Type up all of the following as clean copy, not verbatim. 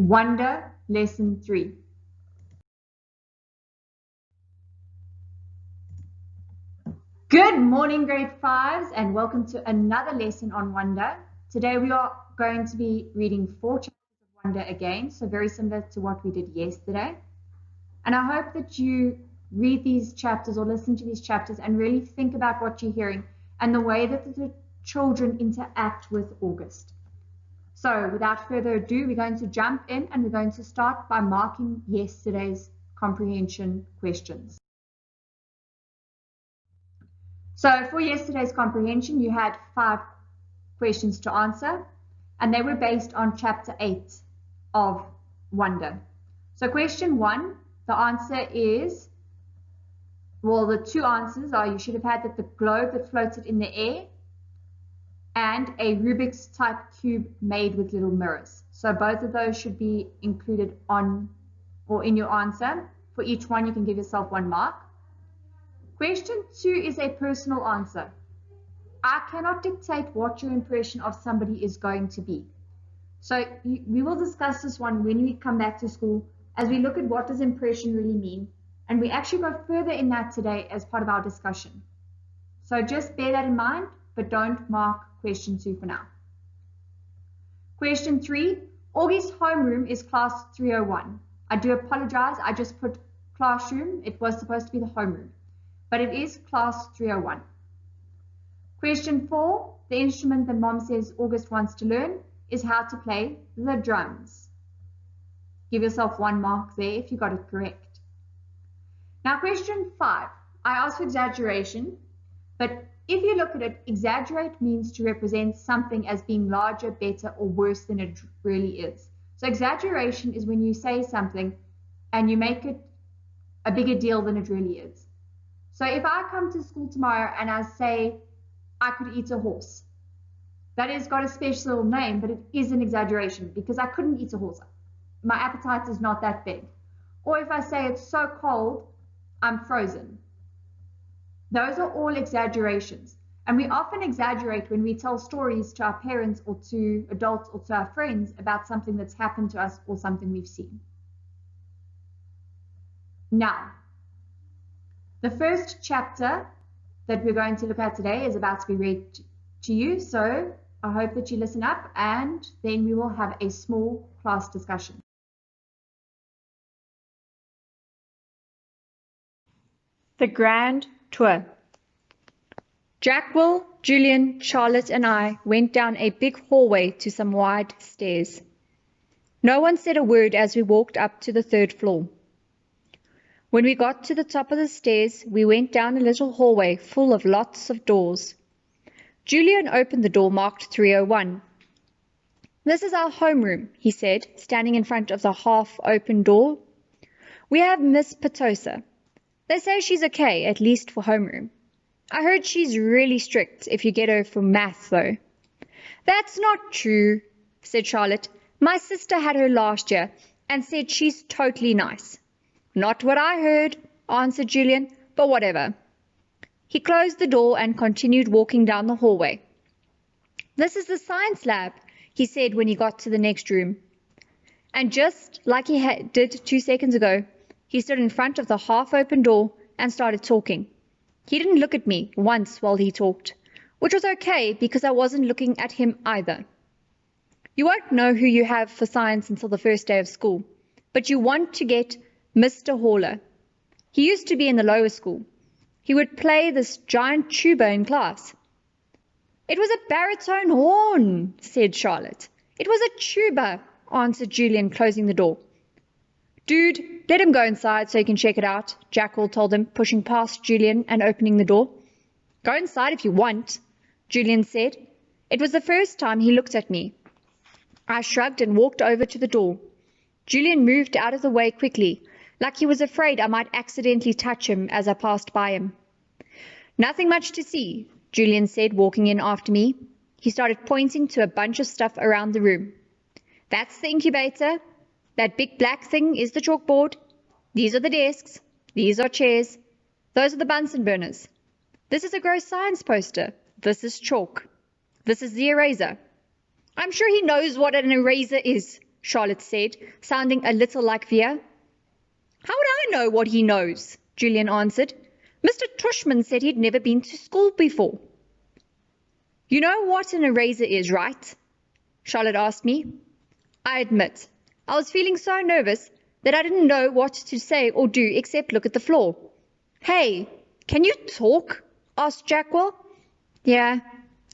Wonder, Lesson 3. Good morning, grade 5s, and welcome to another lesson on wonder. Today we are going to be reading 4 chapters of wonder again, so very similar to what we did yesterday. And I hope that you read these chapters or listen to these chapters and really think about what you're hearing and the way that the children interact with August. So without further ado, we're going to jump in and we're going to start by marking yesterday's comprehension questions. So for yesterday's comprehension, you had 5 questions to answer, and they were based on chapter 8 of Wonder. So question 1, the answer is, well, the 2 answers are, you should have had that the globe that floated in the air and a Rubik's type cube made with little mirrors. So both of those should be included on or in your answer. For each one, you can give yourself 1 mark. Question 2 is a personal answer. I cannot dictate what your impression of somebody is going to be. So we will discuss this one when we come back to school as we look at what does impression really mean. And we actually go further in that today as part of our discussion. So just bear that in mind, but don't mark question 2 for now. Question 3, Augie's homeroom is class 301. I do apologize, I just put classroom. It was supposed to be the homeroom, but it is class 301. Question 4, the instrument that Mom says August wants to learn is how to play the drums. Give yourself 1 mark there if you got it correct. Now question 5, I asked for exaggeration, but if you look at it, exaggerate means to represent something as being larger, better, or worse than it really is. So exaggeration is when you say something and you make it a bigger deal than it really is. So if I come to school tomorrow and I say I could eat a horse, that has got a special name, but it is an exaggeration because I couldn't eat a horse. My appetite is not that big. Or if I say it's so cold, I'm frozen. Those are all exaggerations. And we often exaggerate when we tell stories to our parents or to adults or to our friends about something that's happened to us or something we've seen. Now, the first chapter that we're going to look at today is about to be read to you. So I hope that you listen up and then we will have a small class discussion. The Grand Tour. Jack, Will, Julian, Charlotte and I went down a big hallway to some wide stairs. No one said a word as we walked up to the 3rd floor. When we got to the top of the stairs, we went down a little hallway full of lots of doors. Julian opened the door marked 301. This is our homeroom, he said, standing in front of the half-open door. We have Miss Petosa. They say she's okay, at least for homeroom. I heard she's really strict if you get her for math, though. That's not true, said Charlotte. My sister had her last year and said she's totally nice. Not what I heard, answered Julian, but whatever. He closed the door and continued walking down the hallway. This is the science lab, he said when he got to the next room. And just like he did 2 seconds ago, he stood in front of the half-open door and started talking. He didn't look at me once while he talked, which was okay because I wasn't looking at him either. You won't know who you have for science until the first day of school, but you want to get Mr. Haller. He used to be in the lower school. He would play this giant tuba in class. It was a baritone horn, said Charlotte. It was a tuba, answered Julian, closing the door. Dude, let him go inside so he can check it out, Jackal told him, pushing past Julian and opening the door. Go inside if you want, Julian said. It was the first time he looked at me. I shrugged and walked over to the door. Julian moved out of the way quickly, like he was afraid I might accidentally touch him as I passed by him. Nothing much to see, Julian said, walking in after me. He started pointing to a bunch of stuff around the room. That's the incubator. That big black thing is the chalkboard. These are the desks. These are chairs. Those are the Bunsen burners. This is a gross science poster. This is chalk. This is the eraser. I'm sure he knows what an eraser is, Charlotte said, sounding a little like Via. How would I know what he knows? Julian answered. Mr. Tushman said he'd never been to school before. You know what an eraser is, right? Charlotte asked me. I admit, I was feeling so nervous that I didn't know what to say or do except look at the floor. Hey, can you talk? Asked Jackwell. Yeah,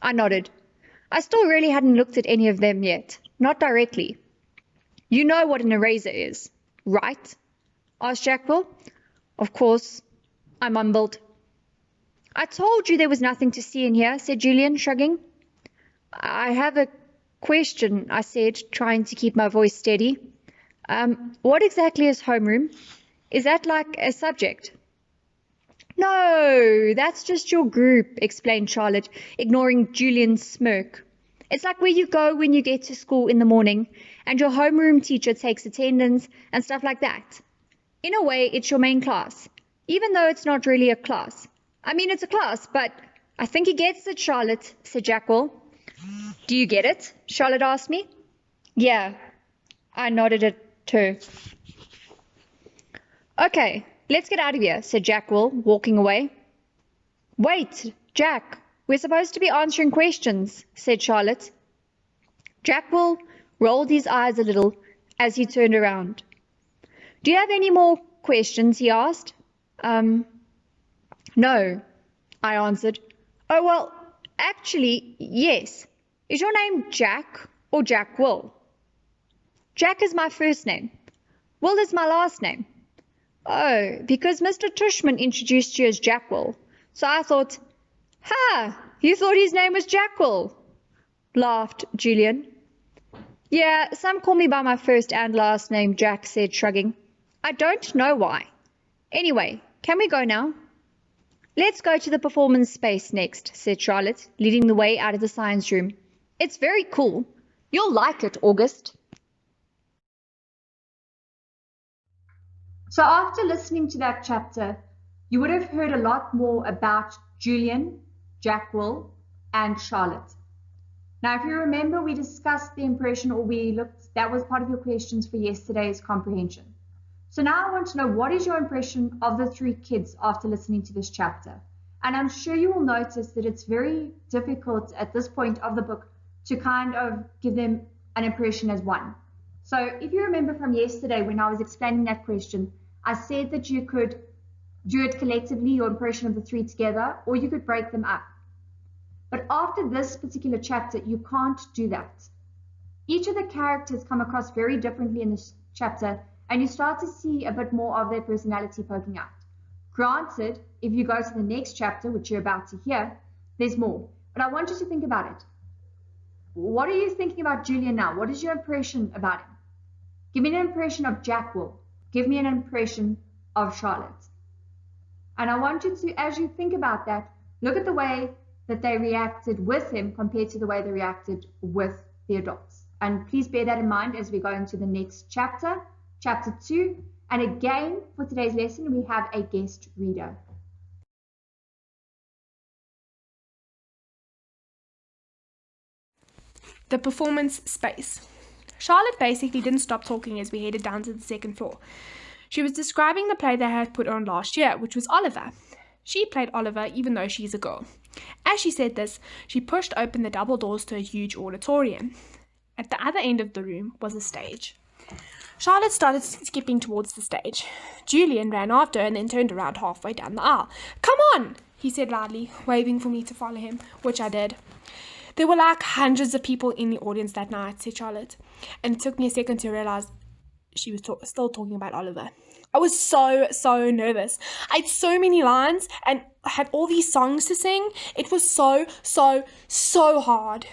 I nodded. I still really hadn't looked at any of them yet, not directly. You know what an eraser is, right? Asked Jackwell. Of course, I mumbled. I told you there was nothing to see in here, said Julian, shrugging. I have a question, I said, trying to keep my voice steady. What exactly is homeroom? Is that like a subject? No, that's just your group, explained Charlotte, ignoring Julian's smirk. It's like where you go when you get to school in the morning, and your homeroom teacher takes attendance and stuff like that. In a way, it's your main class, even though it's not really a class. I mean, it's a class, but I think he gets it, Charlotte, said Jackwell. Do you get it? Charlotte asked me. Yeah, I nodded at her. Okay, let's get out of here, said Jackwell, walking away. Wait, Jack, we're supposed to be answering questions, said Charlotte. Jackwell rolled his eyes a little as he turned around. Do you have any more questions? He asked. No, I answered. Oh, well, actually, yes. Is your name Jack or Jackwell? Jack is my first name. Will is my last name. Oh, because Mr. Tushman introduced you as Jackwell. So I thought, you thought his name was Jackwell, laughed Julian. Yeah, some call me by my first and last name, Jack said, shrugging. I don't know why. Anyway, can we go now? Let's go to the performance space next, said Charlotte, leading the way out of the science room. It's very cool. You'll like it, August. So after listening to that chapter, you would have heard a lot more about Julian, Jackwell, and Charlotte. Now, if you remember, we discussed the impression, or that was part of your questions for yesterday's comprehension. So now I want to know, what is your impression of the three kids after listening to this chapter? And I'm sure you will notice that it's very difficult at this point of the book to kind of give them an impression as one. So if you remember from yesterday when I was explaining that question, I said that you could do it collectively, your impression of the three together, or you could break them up. But after this particular chapter, you can't do that. Each of the characters come across very differently in this chapter, and you start to see a bit more of their personality poking out. Granted, if you go to the next chapter, which you're about to hear, there's more. But I want you to think about it. What are you thinking about Julian now? What is your impression about him? Give me an impression of Jackwell. Give me an impression of Charlotte. And I want you to, as you think about that, look at the way that they reacted with him compared to the way they reacted with the adults. And please bear that in mind as we go into the next chapter, chapter 2. And again, for today's lesson, we have a guest reader. The performance space. Charlotte basically didn't stop talking as we headed down to the second floor. She was describing the play they had put on last year, which was Oliver. She played Oliver even though she's a girl. As she said this, she pushed open the double doors to a huge auditorium. At the other end of the room was a stage. Charlotte started skipping towards the stage. Julian ran after her and then turned around halfway down the aisle. "Come on," he said loudly, waving for me to follow him, which I did. There were like hundreds of people in the audience that night, said Charlotte, and it took me a second to realize she was still talking about Oliver. I was so nervous. I had so many lines and I had all these songs to sing. It was so hard.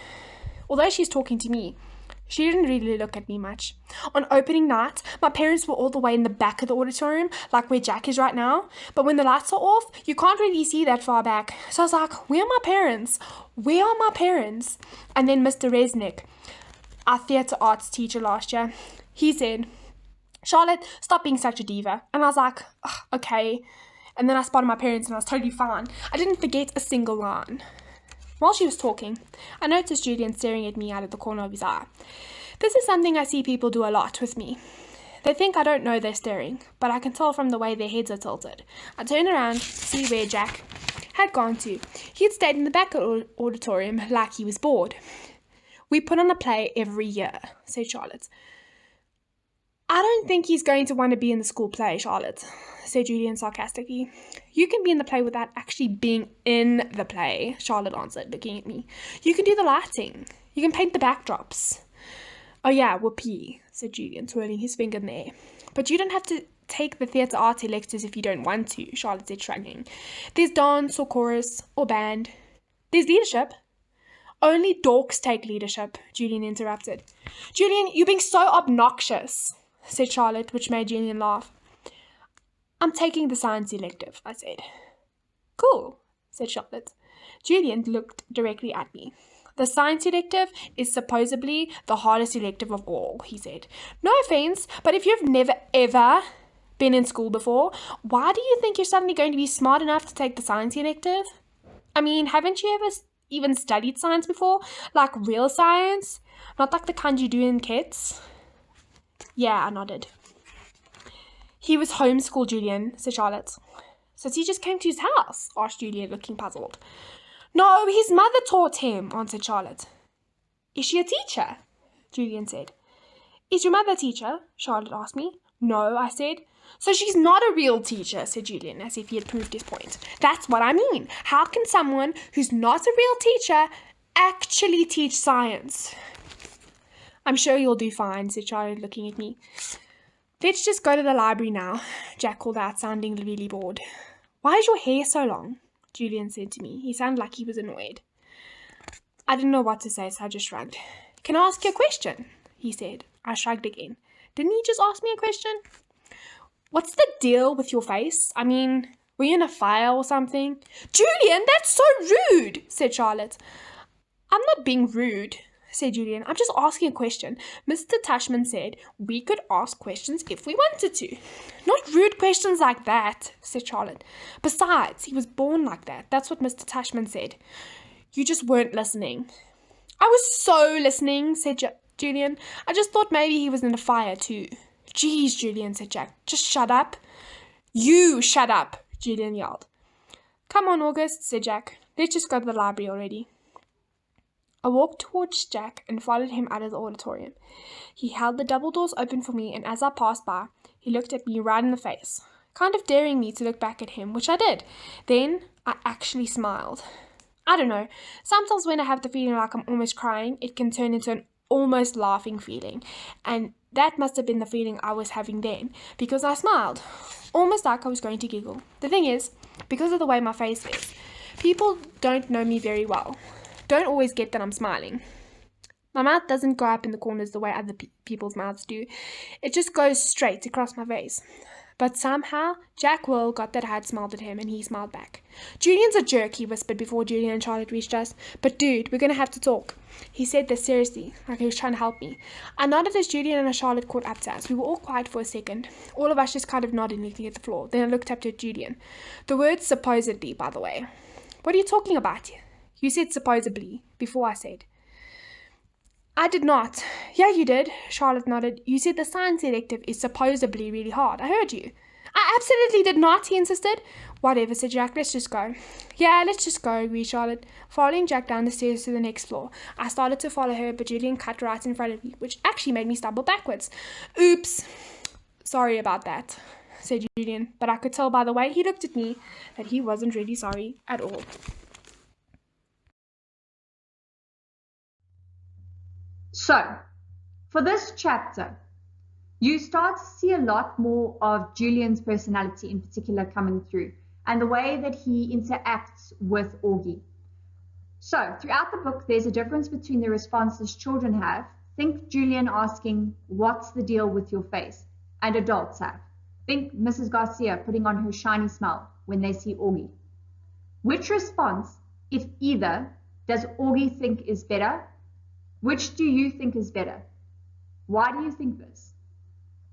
Although she's talking to me, she didn't really look at me much. On opening night, my parents were all the way in the back of the auditorium, like where Jack is right now. But when the lights are off, you can't really see that far back. So I was like, where are my parents? Where are my parents? And then Mr. Resnick, our theatre arts teacher last year, he said, "Charlotte, stop being such a diva." And I was like, okay. And then I spotted my parents and I was totally fine. I didn't forget a single line. While she was talking, I noticed Julian staring at me out of the corner of his eye. This is something I see people do a lot with me. They think I don't know they're staring, but I can tell from the way their heads are tilted. I turn around to see where Jack had gone to. He had stayed in the back auditorium like he was bored. We put on a play every year, said Charlotte. I don't think he's going to want to be in the school play, Charlotte, said Julian sarcastically. You can be in the play without actually being in the play, Charlotte answered, looking at me. You can do the lighting. You can paint the backdrops. Oh yeah, whoopee, said Julian, twirling his finger in the air. But you don't have to take the theatre art electives if you don't want to, Charlotte said, shrugging. There's dance or chorus or band. There's leadership. Only dorks take leadership, Julian interrupted. Julian, you're being so obnoxious, said Charlotte, which made Julian laugh. I'm taking the science elective, I said. Cool, said Charlotte. Julian looked directly at me. The science elective is supposedly the hardest elective of all, he said. No offense, but if you've never ever been in school before, why do you think you're suddenly going to be smart enough to take the science elective? I mean, haven't you ever even studied science before? Like real science? Not like the kind you do in kits? Yeah, I nodded. He was homeschooled, Julian, said Charlotte. So he just came to his house? Asked Julian, looking puzzled. No, his mother taught him, answered Charlotte. Is she a teacher? Julian said. Is your mother a teacher? Charlotte asked me. No, I said. So she's not a real teacher, said Julian, as if he had proved his point. That's what I mean. How can someone who's not a real teacher actually teach science? I'm sure you'll do fine, said Charlotte, looking at me. Let's just go to the library now, Jack called out, sounding really bored. Why is your hair so long? Julian said to me. He sounded like he was annoyed. I didn't know what to say, so I just shrugged. Can I ask you a question? He said. I shrugged again. Didn't he just ask me a question? What's the deal with your face? I mean, were you in a fire or something? Julian, that's so rude, said Charlotte. I'm not being rude, said Julian. I'm just asking a question. Mr. Tushman said we could ask questions if we wanted to. Not rude questions like that, said Charlotte. Besides, he was born like that. That's what Mr. Tushman said. You just weren't listening. I was so listening, said Julian. I just thought maybe he was in a fire too. Geez, Julian, said Jack. Just shut up. You shut up, Julian yelled. Come on, August, said Jack. Let's just go to the library already. I walked towards Jack and followed him out of the auditorium. He held the double doors open for me, and as I passed by, he looked at me right in the face, kind of daring me to look back at him, which I did. Then I actually smiled. I don't know, sometimes when I have the feeling like I'm almost crying, it can turn into an almost laughing feeling, and that must have been the feeling I was having then, because I smiled, almost like I was going to giggle. The thing is, because of the way my face is, people don't know me very well. Don't always get that I'm smiling. My mouth doesn't go up in the corners the way other people's mouths do. It just goes straight across my face. But somehow, Jack Will got that I had smiled at him, and he smiled back. Julian's a jerk, he whispered before Julian and Charlotte reached us. But dude, we're going to have to talk. He said this seriously, like he was trying to help me. I nodded as Julian and Charlotte caught up to us. We were all quiet for a second. All of us just kind of nodded, looking at the floor. Then I looked up to Julian. The word supposedly, by the way. What are you talking about? You said supposedly, before I said. I did not. Yeah, you did, Charlotte nodded. You said the science elective is supposedly really hard. I heard you. I absolutely did not, he insisted. Whatever, said Jack. Let's just go. Yeah, let's just go, agreed Charlotte, following Jack down the stairs to the next floor. I started to follow her, but Julian cut right in front of me, which actually made me stumble backwards. Oops. Sorry about that, said Julian, but I could tell by the way he looked at me that he wasn't really sorry at all. So, for this chapter, you start to see a lot more of Julian's personality in particular coming through, and the way that he interacts with Augie. So, throughout the book, there's a difference between the responses children have. Think Julian asking, "What's the deal with your face?" and adults have. Think Mrs. Garcia putting on her shiny smile when they see Augie. Which response, if either, does Augie think is better? Which do you think is better? Why do you think this?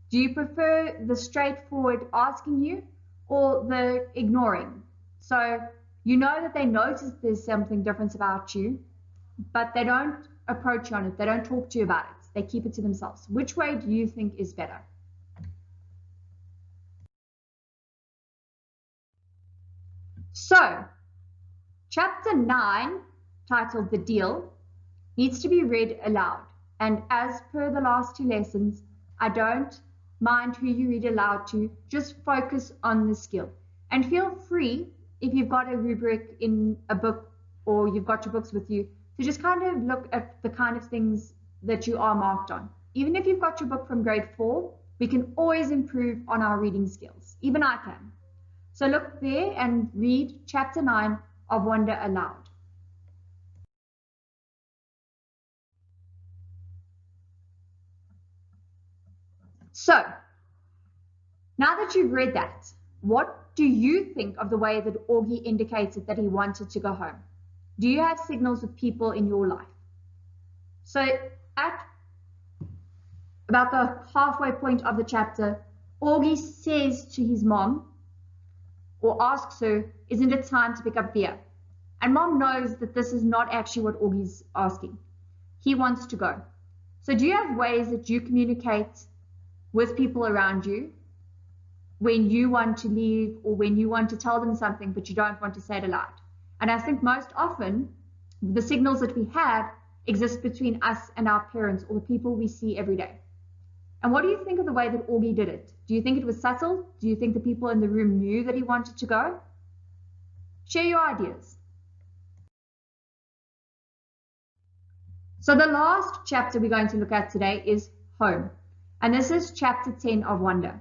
Do you prefer the straightforward asking you or the ignoring? So you know that they notice there's something different about you, but they don't approach you on it. They don't talk to you about it. They keep it to themselves. Which way do you think is better? So, chapter 9, titled The Deal, needs to be read aloud. And as per the last 2 lessons, I don't mind who you read aloud to, just focus on the skill. And feel free, if you've got a rubric in a book or you've got your books with you, to just kind of look at the kind of things that you are marked on. Even if you've got your book from grade 4, we can always improve on our reading skills. Even I can. So look there and read chapter 9 of Wonder aloud. So, now that you've read that, what do you think of the way that Augie indicated that he wanted to go home? Do you have signals with people in your life? So at about the halfway point of the chapter, Augie says to his mom, or asks her, isn't it time to pick up beer? And mom knows that this is not actually what Augie's asking. He wants to go. So do you have ways that you communicate with people around you when you want to leave or when you want to tell them something but you don't want to say it aloud? And I think most often the signals that we have exist between us and our parents or the people we see every day. And what do you think of the way that Augie did it? Do you think it was subtle? Do you think the people in the room knew that he wanted to go? Share your ideas. So the last chapter we're going to look at today is Home. And this is chapter 10 of Wonder.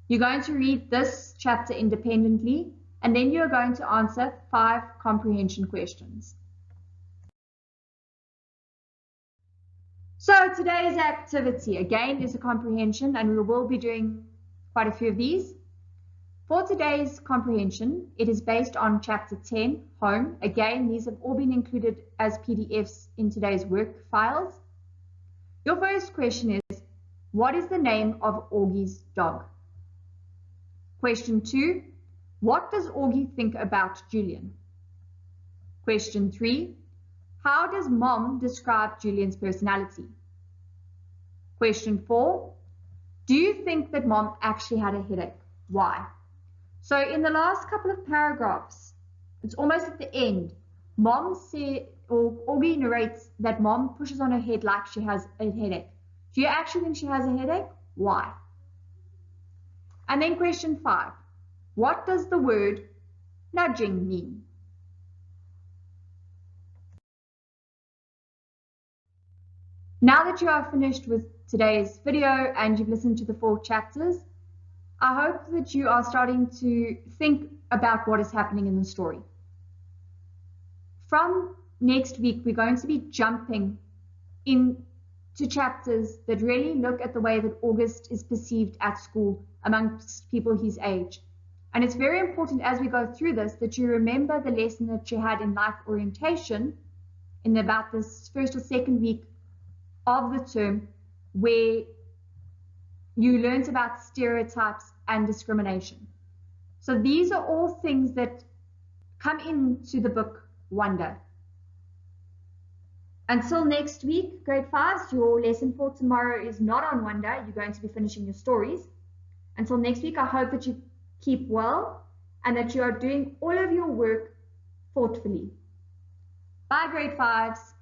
You're going to read this chapter independently, and then you're going to answer 5 comprehension questions. So today's activity, again, is a comprehension, and we will be doing quite a few of these. For today's comprehension, it is based on chapter 10, Home. Again, these have all been included as PDFs in today's work files. Your first question is, what is the name of Augie's dog? Question 2, what does Augie think about Julian? Question 3, how does Mom describe Julian's personality? Question 4, do you think that Mom actually had a headache? Why? So in the last couple of paragraphs, it's almost at the end, Mom said, or Augie narrates that Mom pushes on her head like she has a headache. Do you actually think she has a headache? Why? And then question 5, what does the word nudging mean? Now that you are finished with today's video and you've listened to the 4 chapters, I hope that you are starting to think about what is happening in the story. From next week, we're going to be jumping into chapters that really look at the way that August is perceived at school amongst people his age. And it's very important as we go through this that you remember the lesson that you had in life orientation in about this first or second week of the term, where you learned about stereotypes and discrimination. So these are all things that come into the book Wonder. Until next week, grade 5s, your lesson for tomorrow is not on Wonder. You're going to be finishing your stories. Until next week, I hope that you keep well and that you are doing all of your work thoughtfully. Bye, grade 5s.